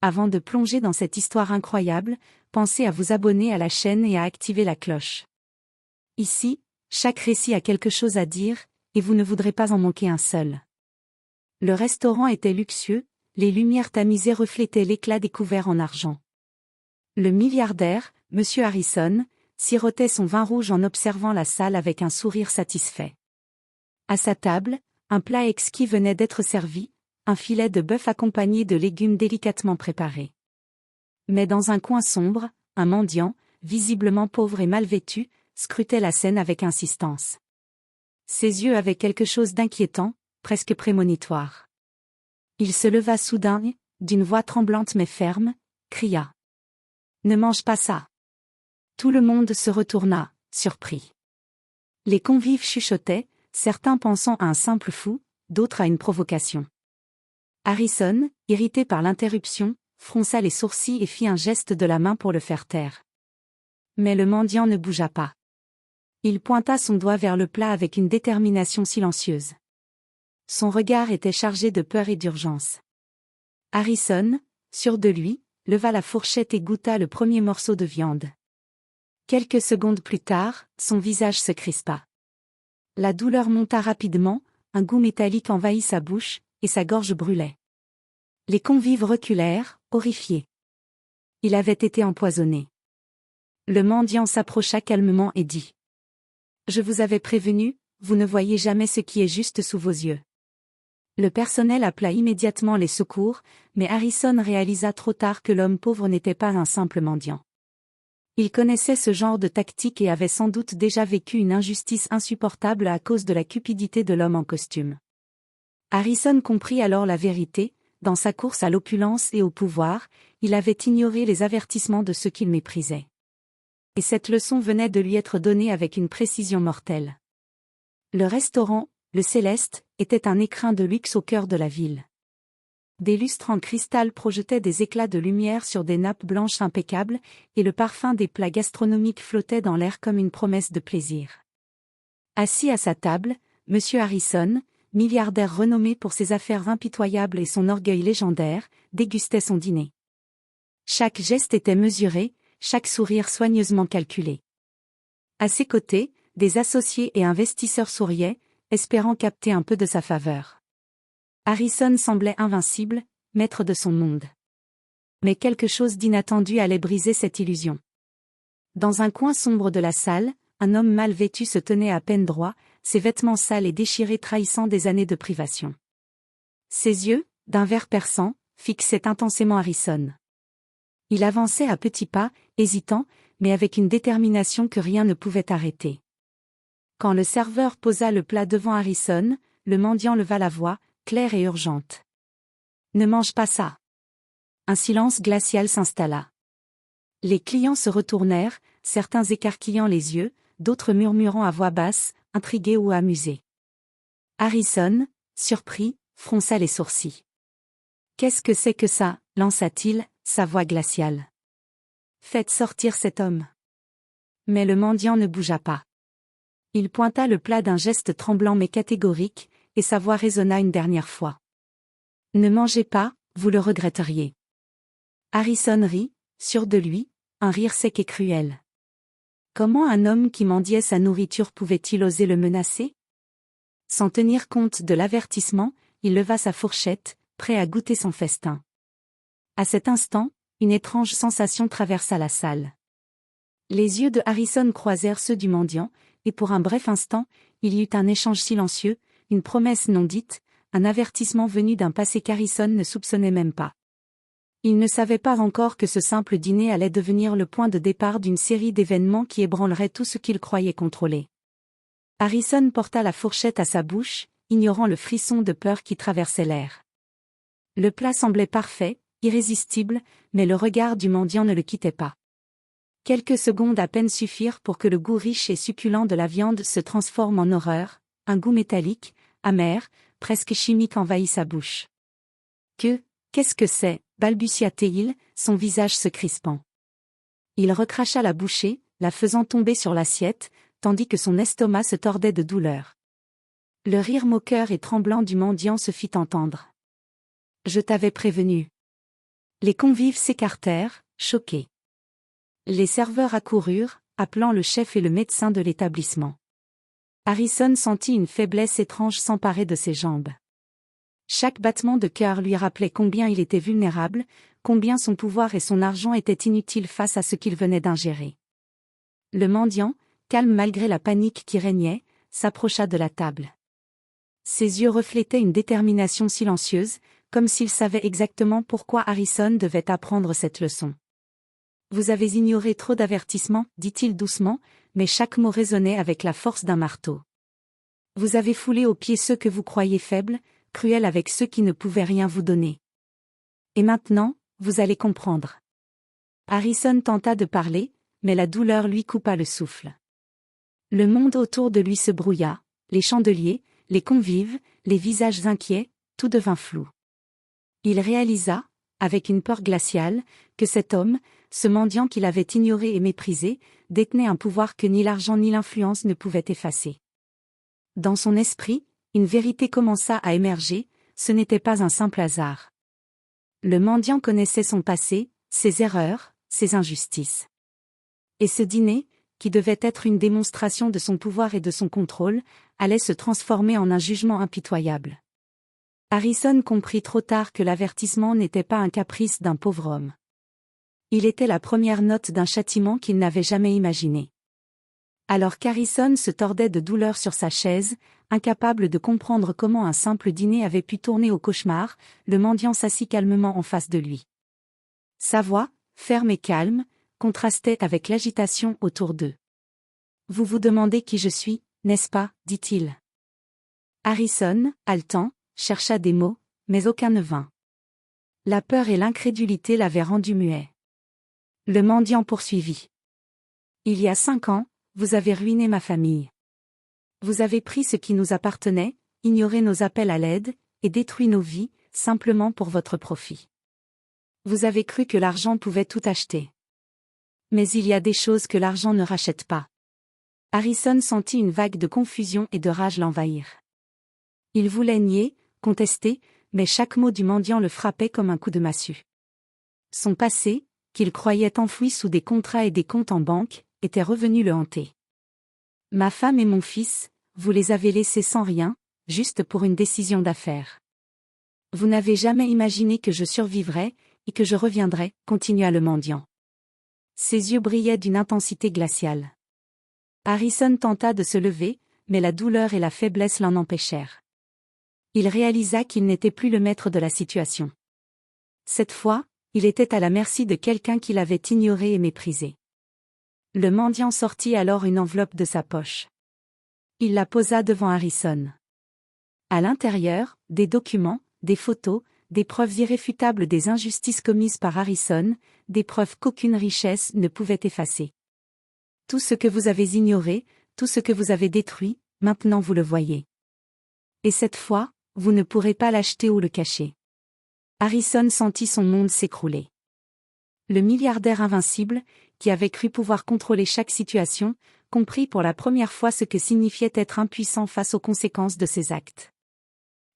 Avant de plonger dans cette histoire incroyable, pensez à vous abonner à la chaîne et à activer la cloche. Ici, chaque récit a quelque chose à dire, et vous ne voudrez pas en manquer un seul. Le restaurant était luxueux, les lumières tamisées reflétaient l'éclat des couverts en argent. Le milliardaire, M. Harrison, sirotait son vin rouge en observant la salle avec un sourire satisfait. À sa table, un plat exquis venait d'être servi, un filet de bœuf accompagné de légumes délicatement préparés. Mais dans un coin sombre, un mendiant, visiblement pauvre et mal vêtu, scrutait la scène avec insistance. Ses yeux avaient quelque chose d'inquiétant, presque prémonitoire. Il se leva soudain, d'une voix tremblante mais ferme, cria. « Ne mange pas ça !» Tout le monde se retourna, surpris. Les convives chuchotaient, certains pensant à un simple fou, d'autres à une provocation. Harrison, irrité par l'interruption, fronça les sourcils et fit un geste de la main pour le faire taire. Mais le mendiant ne bougea pas. Il pointa son doigt vers le plat avec une détermination silencieuse. Son regard était chargé de peur et d'urgence. Harrison, sûr de lui, leva la fourchette et goûta le premier morceau de viande. Quelques secondes plus tard, son visage se crispa. La douleur monta rapidement, un goût métallique envahit sa bouche, et sa gorge brûlait. Les convives reculèrent, horrifiés. Il avait été empoisonné. Le mendiant s'approcha calmement et dit. « Je vous avais prévenu, vous ne voyez jamais ce qui est juste sous vos yeux. » Le personnel appela immédiatement les secours, mais Harrison réalisa trop tard que l'homme pauvre n'était pas un simple mendiant. Il connaissait ce genre de tactique et avait sans doute déjà vécu une injustice insupportable à cause de la cupidité de l'homme en costume. Harrison comprit alors la vérité, dans sa course à l'opulence et au pouvoir, il avait ignoré les avertissements de ceux qu'il méprisait. Et cette leçon venait de lui être donnée avec une précision mortelle. Le restaurant, le Céleste, était un écrin de luxe au cœur de la ville. Des lustres en cristal projetaient des éclats de lumière sur des nappes blanches impeccables, et le parfum des plats gastronomiques flottait dans l'air comme une promesse de plaisir. Assis à sa table, M. Harrison, milliardaire renommé pour ses affaires impitoyables et son orgueil légendaire, dégustait son dîner. Chaque geste était mesuré, chaque sourire soigneusement calculé. À ses côtés, des associés et investisseurs souriaient, espérant capter un peu de sa faveur. Harrison semblait invincible, maître de son monde. Mais quelque chose d'inattendu allait briser cette illusion. Dans un coin sombre de la salle, un homme mal vêtu se tenait à peine droit, ses vêtements sales et déchirés trahissant des années de privation. Ses yeux, d'un vert perçant, fixaient intensément Harrison. Il avançait à petits pas, hésitant, mais avec une détermination que rien ne pouvait arrêter. Quand le serveur posa le plat devant Harrison, le mendiant leva la voix, claire et urgente. « Ne mange pas ça !» Un silence glacial s'installa. Les clients se retournèrent, certains écarquillant les yeux, d'autres murmurant à voix basse, intrigués ou amusés. Harrison, surpris, fronça les sourcils. « Qu'est-ce que c'est que ça ?» lança-t-il, sa voix glaciale. « Faites sortir cet homme. » Mais le mendiant ne bougea pas. Il pointa le plat d'un geste tremblant mais catégorique, et sa voix résonna une dernière fois. « Ne mangez pas, vous le regretteriez. » Harrison rit, sûr de lui, un rire sec et cruel. Comment un homme qui mendiait sa nourriture pouvait-il oser le menacer? Sans tenir compte de l'avertissement, il leva sa fourchette, prêt à goûter son festin. À cet instant, une étrange sensation traversa la salle. Les yeux de Harrison croisèrent ceux du mendiant, et pour un bref instant, il y eut un échange silencieux, une promesse non dite, un avertissement venu d'un passé qu'Harrison ne soupçonnait même pas. Il ne savait pas encore que ce simple dîner allait devenir le point de départ d'une série d'événements qui ébranleraient tout ce qu'il croyait contrôler. Harrison porta la fourchette à sa bouche, ignorant le frisson de peur qui traversait l'air. Le plat semblait parfait, irrésistible, mais le regard du mendiant ne le quittait pas. Quelques secondes à peine suffirent pour que le goût riche et succulent de la viande se transforme en horreur, un goût métallique, amer, presque chimique envahit sa bouche. Qu'est-ce que c'est ? Balbutia-t-il, son visage se crispant. Il recracha la bouchée, la faisant tomber sur l'assiette, tandis que son estomac se tordait de douleur. Le rire moqueur et tremblant du mendiant se fit entendre. « Je t'avais prévenu. Les convives s'écartèrent, choqués. Les serveurs accoururent, appelant le chef et le médecin de l'établissement. Harrison sentit une faiblesse étrange s'emparer de ses jambes. Chaque battement de cœur lui rappelait combien il était vulnérable, combien son pouvoir et son argent étaient inutiles face à ce qu'il venait d'ingérer. Le mendiant, calme malgré la panique qui régnait, s'approcha de la table. Ses yeux reflétaient une détermination silencieuse, comme s'il savait exactement pourquoi Harrison devait apprendre cette leçon. « Vous avez ignoré trop d'avertissements, dit-il doucement, mais chaque mot résonnait avec la force d'un marteau. Vous avez foulé aux pieds ceux que vous croyiez faibles, cruels avec ceux qui ne pouvaient rien vous donner. Et maintenant, vous allez comprendre. » Harrison tenta de parler, mais la douleur lui coupa le souffle. Le monde autour de lui se brouilla, les chandeliers, les convives, les visages inquiets, tout devint flou. Il réalisa, avec une peur glaciale, que cet homme, ce mendiant qu'il avait ignoré et méprisé, détenait un pouvoir que ni l'argent ni l'influence ne pouvaient effacer. Dans son esprit, une vérité commença à émerger, ce n'était pas un simple hasard. Le mendiant connaissait son passé, ses erreurs, ses injustices. Et ce dîner, qui devait être une démonstration de son pouvoir et de son contrôle, allait se transformer en un jugement impitoyable. Harrison comprit trop tard que l'avertissement n'était pas un caprice d'un pauvre homme. Il était la première note d'un châtiment qu'il n'avait jamais imaginé. Alors qu'Harrison se tordait de douleur sur sa chaise, incapable de comprendre comment un simple dîner avait pu tourner au cauchemar, le mendiant s'assit calmement en face de lui. Sa voix, ferme et calme, contrastait avec l'agitation autour d'eux. « Vous vous demandez qui je suis, n'est-ce pas ?» dit-il. Harrison, haletant, chercha des mots, mais aucun ne vint. La peur et l'incrédulité l'avaient rendu muet. Le mendiant poursuivit. « Il y a 5 ans, vous avez ruiné ma famille. Vous avez pris ce qui nous appartenait, ignoré nos appels à l'aide, et détruit nos vies, simplement pour votre profit. Vous avez cru que l'argent pouvait tout acheter. Mais il y a des choses que l'argent ne rachète pas. » Harrison sentit une vague de confusion et de rage l'envahir. Il voulait nier, contester, mais chaque mot du mendiant le frappait comme un coup de massue. Son passé, qu'il croyait enfoui sous des contrats et des comptes en banque, était revenu le hanter. « Ma femme et mon fils, vous les avez laissés sans rien, juste pour une décision d'affaires. Vous n'avez jamais imaginé que je survivrais, et que je reviendrais, » continua le mendiant. Ses yeux brillaient d'une intensité glaciale. Harrison tenta de se lever, mais la douleur et la faiblesse l'en empêchèrent. Il réalisa qu'il n'était plus le maître de la situation. Cette fois, il était à la merci de quelqu'un qu'il avait ignoré et méprisé. Le mendiant sortit alors une enveloppe de sa poche. Il la posa devant Harrison. À l'intérieur, des documents, des photos, des preuves irréfutables des injustices commises par Harrison, des preuves qu'aucune richesse ne pouvait effacer. Tout ce que vous avez ignoré, tout ce que vous avez détruit, maintenant vous le voyez. Et cette fois, vous ne pourrez pas l'acheter ou le cacher. Harrison sentit son monde s'écrouler. Le milliardaire invincible, qui avait cru pouvoir contrôler chaque situation, comprit pour la première fois ce que signifiait être impuissant face aux conséquences de ses actes.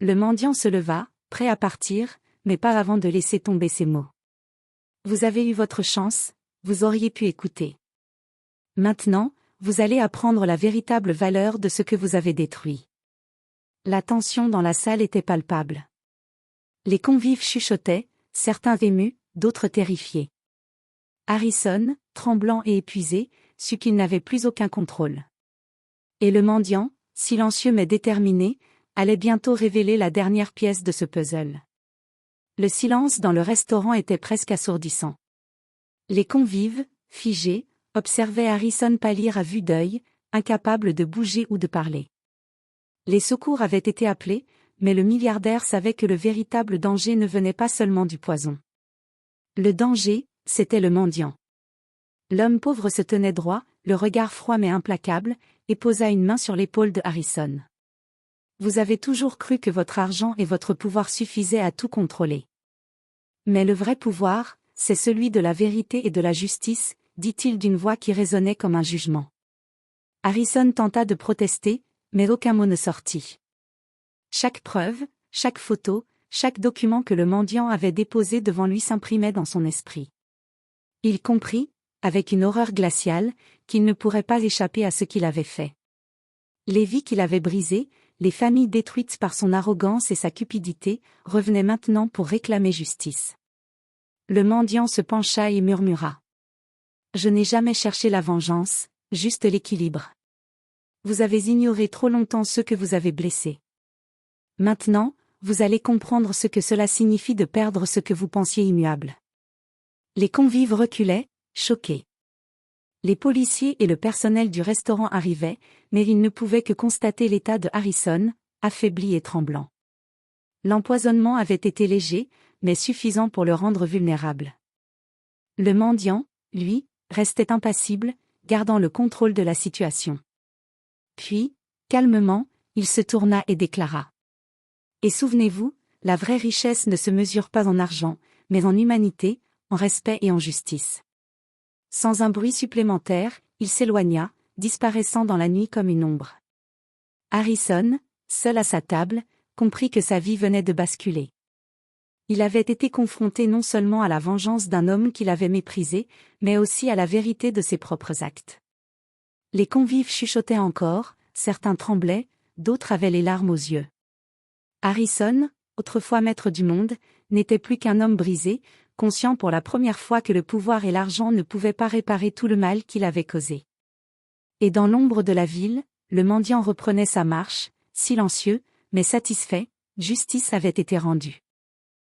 Le mendiant se leva, prêt à partir, mais pas avant de laisser tomber ses mots. « Vous avez eu votre chance, vous auriez pu écouter. Maintenant, vous allez apprendre la véritable valeur de ce que vous avez détruit. » La tension dans la salle était palpable. Les convives chuchotaient, certains émus, d'autres terrifiés. Harrison, tremblant et épuisé, sut qu'il n'avait plus aucun contrôle. Et le mendiant, silencieux mais déterminé, allait bientôt révéler la dernière pièce de ce puzzle. Le silence dans le restaurant était presque assourdissant. Les convives, figés, observaient Harrison pâlir à vue d'œil, incapable de bouger ou de parler. Les secours avaient été appelés, mais le milliardaire savait que le véritable danger ne venait pas seulement du poison. Le danger, c'était le mendiant. L'homme pauvre se tenait droit, le regard froid mais implacable, et posa une main sur l'épaule de Harrison. « Vous avez toujours cru que votre argent et votre pouvoir suffisaient à tout contrôler. Mais le vrai pouvoir, c'est celui de la vérité et de la justice, » dit-il d'une voix qui résonnait comme un jugement. Harrison tenta de protester, mais aucun mot ne sortit. Chaque preuve, chaque photo, chaque document que le mendiant avait déposé devant lui s'imprimait dans son esprit. Il comprit, avec une horreur glaciale, qu'il ne pourrait pas échapper à ce qu'il avait fait. Les vies qu'il avait brisées, les familles détruites par son arrogance et sa cupidité, revenaient maintenant pour réclamer justice. Le mendiant se pencha et murmura. « Je n'ai jamais cherché la vengeance, juste l'équilibre. Vous avez ignoré trop longtemps ceux que vous avez blessés. Maintenant, vous allez comprendre ce que cela signifie de perdre ce que vous pensiez immuable. » Les convives reculaient, choqués. Les policiers et le personnel du restaurant arrivaient, mais ils ne pouvaient que constater l'état de Harrison, affaibli et tremblant. L'empoisonnement avait été léger, mais suffisant pour le rendre vulnérable. Le mendiant, lui, restait impassible, gardant le contrôle de la situation. Puis, calmement, il se tourna et déclara. « Et souvenez-vous, la vraie richesse ne se mesure pas en argent, mais en humanité, en respect et en justice. » Sans un bruit supplémentaire, il s'éloigna, disparaissant dans la nuit comme une ombre. Harrison, seul à sa table, comprit que sa vie venait de basculer. Il avait été confronté non seulement à la vengeance d'un homme qu'il avait méprisé, mais aussi à la vérité de ses propres actes. Les convives chuchotaient encore, certains tremblaient, d'autres avaient les larmes aux yeux. Harrison, autrefois maître du monde, n'était plus qu'un homme brisé, conscient pour la première fois que le pouvoir et l'argent ne pouvaient pas réparer tout le mal qu'il avait causé. Et dans l'ombre de la ville, le mendiant reprenait sa marche, silencieux, mais satisfait, justice avait été rendue.